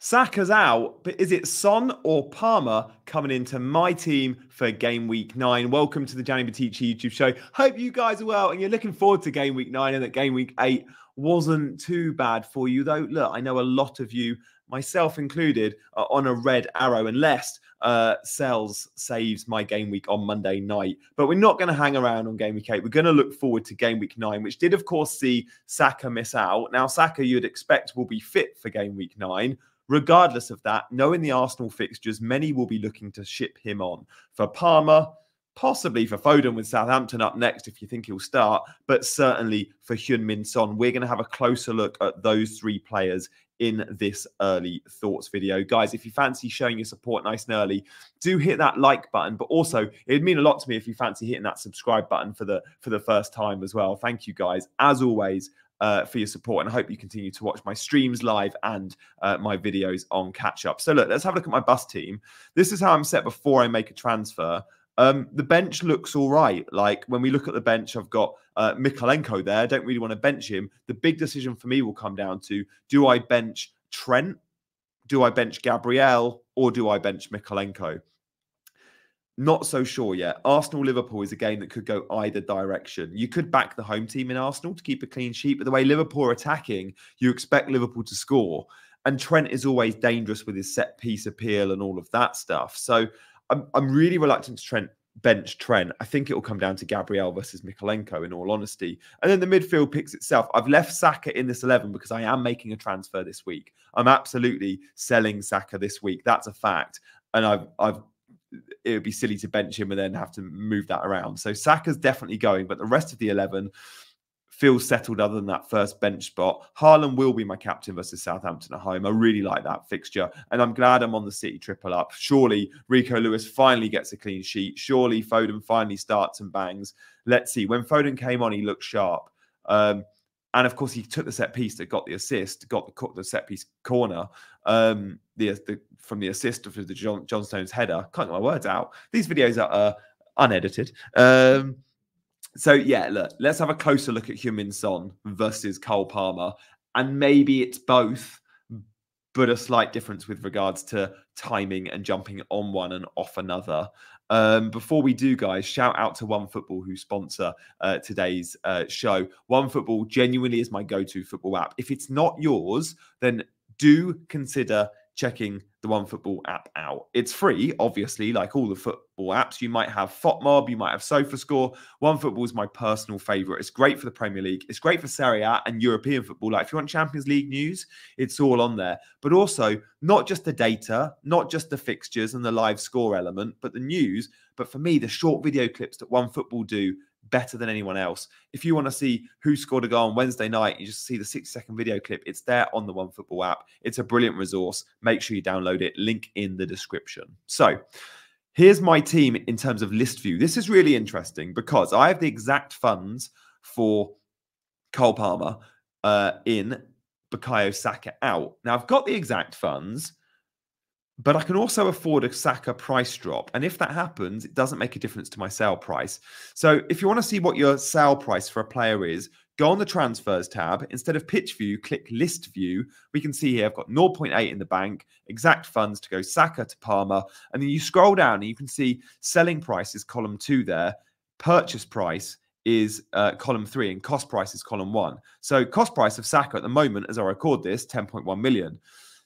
Saka's out, but is it Son or Palmer coming into my team for Game Week 9? Welcome to the Gianni Batici YouTube show. Hope you guys are well and you're looking forward to Game Week 9 and that Game Week 8 wasn't too bad for you. Though, look, I know a lot of you, myself included, are on a red arrow unless Sells saves my Game Week on Monday night. But we're not going to hang around on Game Week 8. We're going to look forward to Game Week 9, which did, of course, see Saka miss out. Now, Saka, you'd expect, will be fit for Game Week 9. Regardless of that, knowing the Arsenal fixtures, many will be looking to ship him on. For Palmer, possibly for Foden with Southampton up next if you think he'll start, but certainly for Heung-min Son. We're going to have a closer look at those three players in this early thoughts video. Guys, if you fancy showing your support nice and early, do hit that like button, but also it'd mean a lot to me if you fancy hitting that subscribe button for the first time as well. Thank you guys, as always, for your support, and I hope you continue to watch my streams live and my videos on catch up. So look, let's have a look at my bus team. This is how I'm set before I make a transfer. The bench looks all right. Like when we look at the bench, I've got Mykolenko there. I don't really want to bench him. The big decision for me will come down to, do I bench Trent? Do I bench Gabriel? Or do I bench Mykolenko? Not so sure yet. Arsenal-Liverpool is a game that could go either direction. You could back the home team in Arsenal to keep a clean sheet, but the way Liverpool are attacking, you expect Liverpool to score. And Trent is always dangerous with his set-piece appeal and all of that stuff. So I'm really reluctant to bench Trent. I think it will come down to Gabriel versus Mykolenko, in all honesty. And then the midfield picks itself. I've left Saka in this 11 because I am making a transfer this week. I'm absolutely selling Saka this week. That's a fact. And it would be silly to bench him and then have to move that around. So Saka's definitely going, but the rest of the 11 feels settled other than that first bench spot. Haaland will be my captain versus Southampton at home. I really like that fixture, and I'm glad I'm on the City triple up. Surely Rico Lewis finally gets a clean sheet. Surely Foden finally starts and bangs. Let's see. When Foden came on, he looked sharp. And of course, he took the set piece that got the assist, got the set piece corner, from the assist of the John Stones header. Can't get my words out. These videos are unedited. So yeah, look, let's have a closer look at Heung-min Son versus Cole Palmer, and maybe it's both, but a slight difference with regards to timing and jumping on one and off another. Before we do, guys, shout out to OneFootball, who sponsor today's show. OneFootball genuinely is my go-to football app. If it's not yours, then do consider checking the OneFootball app out. It's free, obviously, like all the football apps. You might have FOTMob, you might have SofaScore. OneFootball is my personal favorite. It's great for the Premier League. It's great for Serie A and European football. Like if you want Champions League news, it's all on there. But also, not just the data, not just the fixtures and the live score element, but the news. But for me, the short video clips that OneFootball do better than anyone else. If you want to see who scored a goal on Wednesday night, you just see the 60-second video clip. It's there on the OneFootball app. It's a brilliant resource. Make sure you download it. Link in the description. So here's my team in terms of list view. This is really interesting because I have the exact funds for Cole Palmer in, Bukayo Saka out. Now, I've got the exact funds, but I can also afford a Saka price drop. And if that happens, it doesn't make a difference to my sale price. So if you want to see what your sale price for a player is, go on the transfers tab. Instead of pitch view, click list view. We can see here I've got 0.8 in the bank, exact funds to go Saka to Palmer. And then you scroll down and you can see selling price is column 2 there. Purchase price is column 3 and cost price is column 1. So cost price of Saka at the moment, as I record this, 10.1 million.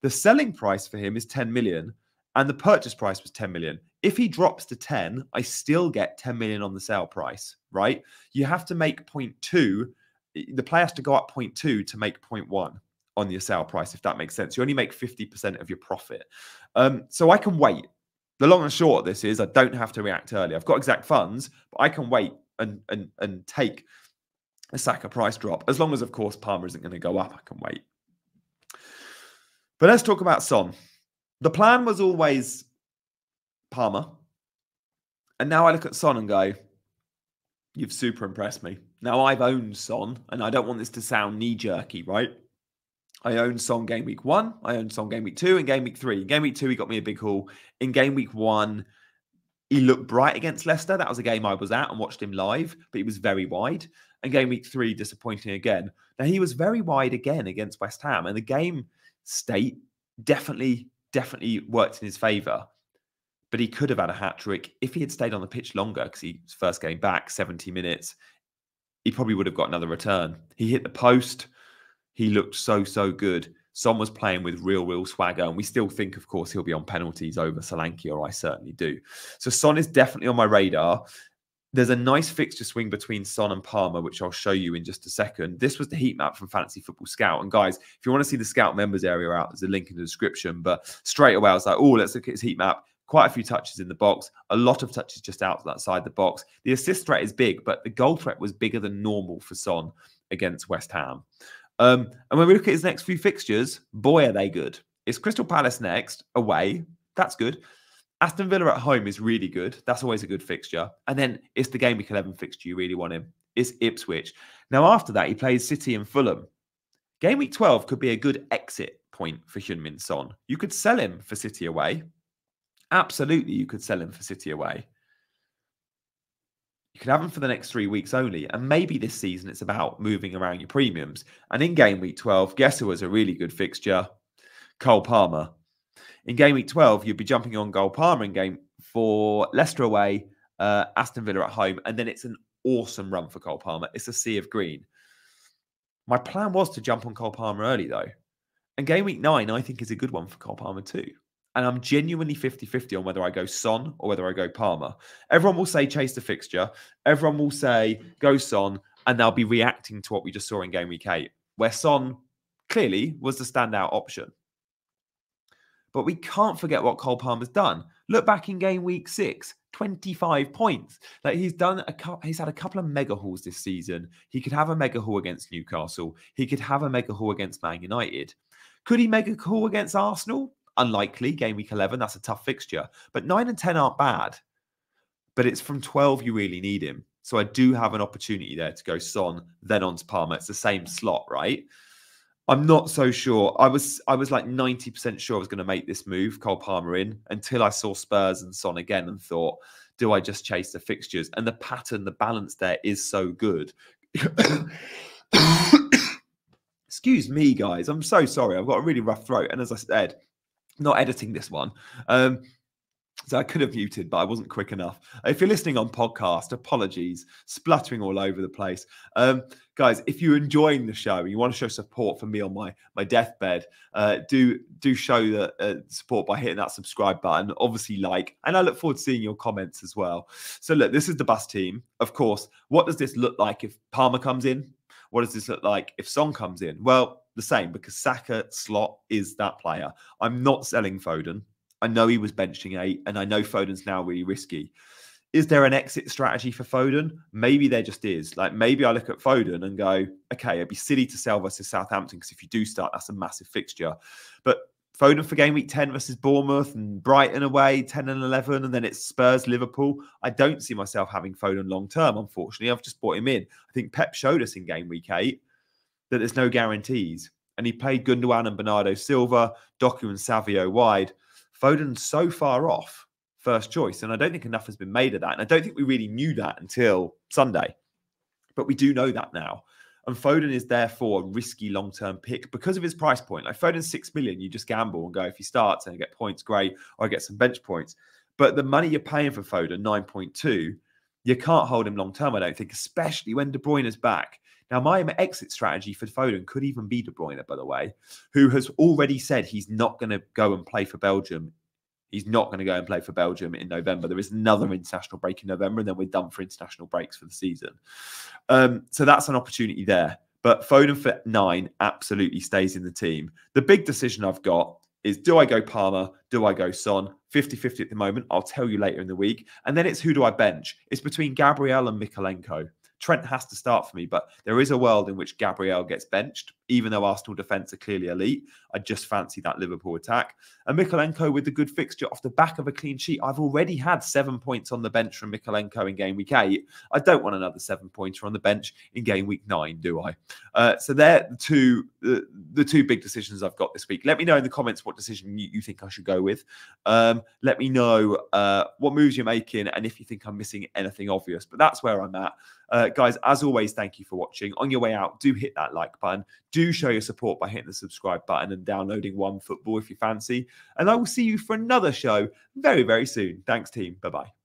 The selling price for him is 10 million and the purchase price was 10 million. If he drops to 10, I still get 10 million on the sale price, right? You have to make 0.2. The player has to go up 0.2 to make 0.1 on your sale price, if that makes sense. You only make 50% of your profit. So I can wait. The long and short of this is I don't have to react early. I've got exact funds, but I can wait and take a Saka price drop. As long as, of course, Palmer isn't going to go up, I can wait. But let's talk about Son. The plan was always Palmer. And now I look at Son and go, you've super impressed me. Now I've owned Son, and I don't want this to sound knee-jerky, right? I owned Son game week 1, I owned Son game week 2, and game week 3. In game week 2, he got me a big haul. In game week 1, he looked bright against Leicester. That was a game I was at and watched him live, but he was very wide. And game week 3, disappointing again. Now, he was very wide again against West Ham, and the game state definitely worked in his favour. But he could have had a hat-trick if he had stayed on the pitch longer, because his first game back, 70 minutes, he probably would have got another return. He hit the post. He looked so good. Son was playing with real swagger, and we still think, of course, he'll be on penalties over Solanke, or I certainly do. So Son is definitely on my radar. There's a nice fixture swing between Son and Palmer, which I'll show you in just a second. This was the heat map from Fantasy Football Scout. And guys, if you want to see the Scout members area out, there's a link in the description. But straight away, I was like, oh, let's look at his heat map. Quite a few touches in the box, a lot of touches just outside the box. The assist threat is big, but the goal threat was bigger than normal for Son against West Ham. And when we look at his next few fixtures, boy, are they good. It's Crystal Palace next, away. That's good. Aston Villa at home is really good. That's always a good fixture. And then it's the Gameweek 11 fixture. You really want him. It's Ipswich. Now, after that, he plays City and Fulham. Gameweek 12 could be a good exit point for Heung-min Son. You could sell him for City away. Absolutely, you could sell him for City away. You could have him for the next 3 weeks only. And maybe this season it's about moving around your premiums. And in Game Week 12, guess who was a really good fixture? Cole Palmer. In Game Week 12, you'd be jumping on Cole Palmer in game for Leicester away, Aston Villa at home. And then it's an awesome run for Cole Palmer. It's a sea of green. My plan was to jump on Cole Palmer early, though. And Game Week 9, I think, is a good one for Cole Palmer too. And I'm genuinely 50-50 on whether I go Son or whether I go Palmer. Everyone will say chase the fixture. Everyone will say go Son. And they'll be reacting to what we just saw in Game Week 8, where Son clearly was the standout option. But we can't forget what Cole Palmer's done. Look back in Game Week 6, 25 points. Like he's had a couple of mega hauls this season. He could have a mega haul against Newcastle. He could have a mega haul against Man United. Could he mega haul against Arsenal? Unlikely. Game Week 11, that's a tough fixture. But 9 and 10 aren't bad. But it's from 12 you really need him. So I do have an opportunity there to go Son, then on to Palmer. It's the same slot, right? I'm not so sure. I was like 90% sure I was going to make this move, Cole Palmer in, until I saw Spurs and Son again and thought, do I just chase the fixtures? And the pattern, the balance there is so good. Excuse me, guys. I'm so sorry. I've got a really rough throat. And as I said, not editing this one. So I could have muted, but I wasn't quick enough. If you're listening on podcast, apologies, spluttering all over the place. Guys, if you're enjoying the show and you want to show support for me on my deathbed, do show the support by hitting that subscribe button. Obviously, and I look forward to seeing your comments as well. So look, this is the bus team. Of course, what does this look like if Palmer comes in? What does this look like if Son comes in? Well, the same, because Saka slot is that player. I'm not selling Foden. I know he was benching 8, and I know Foden's now really risky. Is there an exit strategy for Foden? Maybe there just is. Like, maybe I look at Foden and go, okay, it'd be silly to sell versus Southampton, because if you do start, that's a massive fixture. But Foden for Game Week 10 versus Bournemouth and Brighton away, 10 and 11, and then it's Spurs, Liverpool. I don't see myself having Foden long-term, unfortunately. I've just bought him in. I think Pep showed us in Game Week 8 that there's no guarantees. And he played Gundogan and Bernardo Silva, Doku and Savio wide. Foden's so far off first choice, and I don't think enough has been made of that. And I don't think we really knew that until Sunday. But we do know that now. And Foden is therefore a risky long-term pick because of his price point. Like Foden's 6 million, you just gamble and go, if he starts and I get points, great, or I get some bench points. But the money you're paying for Foden, 9.2, you can't hold him long-term, I don't think, especially when De Bruyne is back. Now, my exit strategy for Foden could even be De Bruyne, by the way, who has already said he's not going to go and play for Belgium. He's not going to go and play for Belgium in November. There is another international break in November, and then we're done for international breaks for the season. So that's an opportunity there. But Foden for 9 absolutely stays in the team. The big decision I've got is, do I go Palmer? Do I go Son? 50-50 at the moment. I'll tell you later in the week. And then it's, who do I bench? It's between Gabriel and Mykolenko. Trent has to start for me, but there is a world in which Gabriel gets benched, even though Arsenal defence are clearly elite. I just fancy that Liverpool attack. And Mykolenko with the good fixture off the back of a clean sheet. I've already had 7 points on the bench from Mykolenko in Game Week 8. I don't want another 7-pointer on the bench in Game Week 9, do I? So they're the two big decisions I've got this week. Let me know in the comments what decision you think I should go with. Let me know what moves you're making and if you think I'm missing anything obvious. But that's where I'm at. guys, as always, thank you for watching. On your way out, do hit that like button. Do show your support by hitting the subscribe button and downloading One Football if you fancy. And I will see you for another show very, very soon. Thanks, team. Bye-bye.